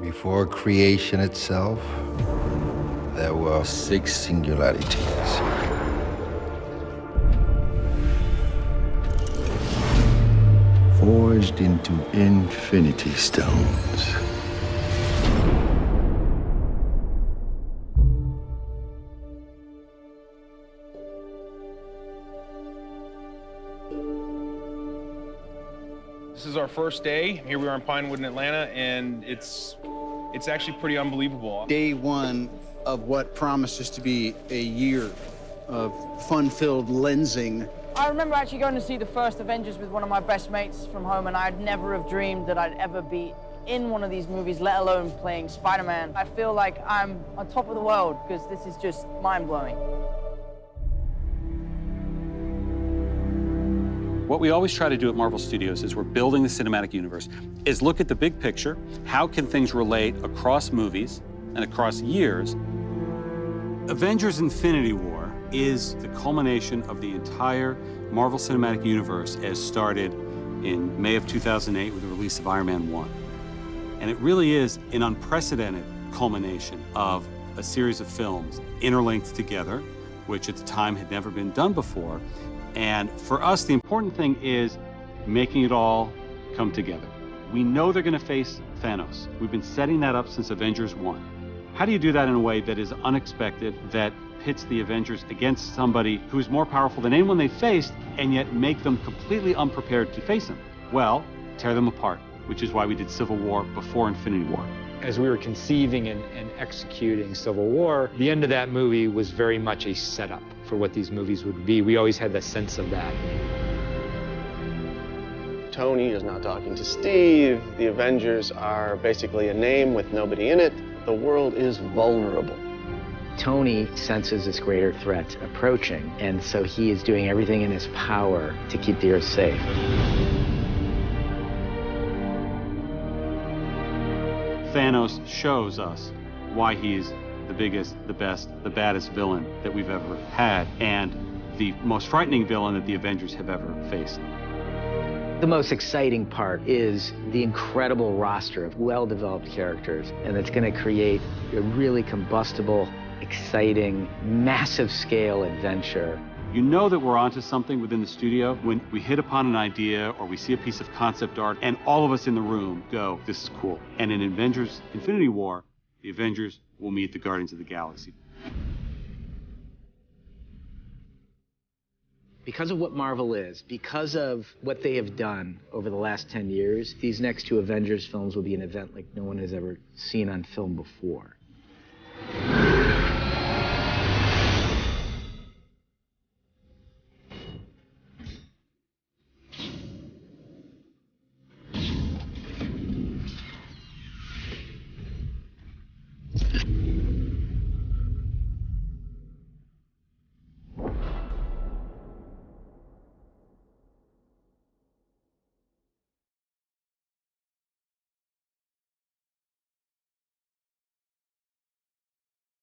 Before creation itself, there were 6 singularities. Forged into infinity stones. This is our first day. Here we are in Pinewood in Atlanta, and it's actually pretty unbelievable. Day one of what promises to be a year of fun-filled lensing. I remember actually going to see the first Avengers with one of my best mates from home, and I'd never have dreamed that I'd ever be in one of these movies, let alone playing Spider-Man. I feel like I'm on top of the world because this is just mind-blowing. What we always try to do at Marvel Studios is we're building the cinematic universe, is look at the big picture. How can things relate across movies and across years? Avengers Infinity War is the culmination of the entire Marvel Cinematic Universe as started in May of 2008 with the release of Iron Man 1. And it really is an unprecedented culmination of a series of films interlinked together, which at the time had never been done before. And for us, the important thing is making it all come together. We know they're going to face Thanos. We've been setting that up since Avengers 1. How do you do that in a way that is unexpected, that pits the Avengers against somebody who is more powerful than anyone they faced, and yet make them completely unprepared to face him? Well, tear them apart, which is why we did Civil War before Infinity War. As we were conceiving and executing Civil War, the end of that movie was very much a setup for what these movies would be. We always had the sense of that. Tony is not talking to Steve. The Avengers are basically a name with nobody in it. The world is vulnerable. Tony senses this greater threat approaching, and so he is doing everything in his power to keep the Earth safe. Thanos shows us why he's the biggest, the best, the baddest villain that we've ever had, and the most frightening villain that the Avengers have ever faced. The most exciting part is the incredible roster of well-developed characters, and it's going to create a really combustible, exciting, massive-scale adventure. You know that we're onto something within the studio when we hit upon an idea or we see a piece of concept art and all of us in the room go, this is cool. And in Avengers Infinity War, the Avengers will meet the Guardians of the Galaxy. Because of what Marvel is, because of what they have done over the last 10 years, these next 2 Avengers films will be an event like no one has ever seen on film before.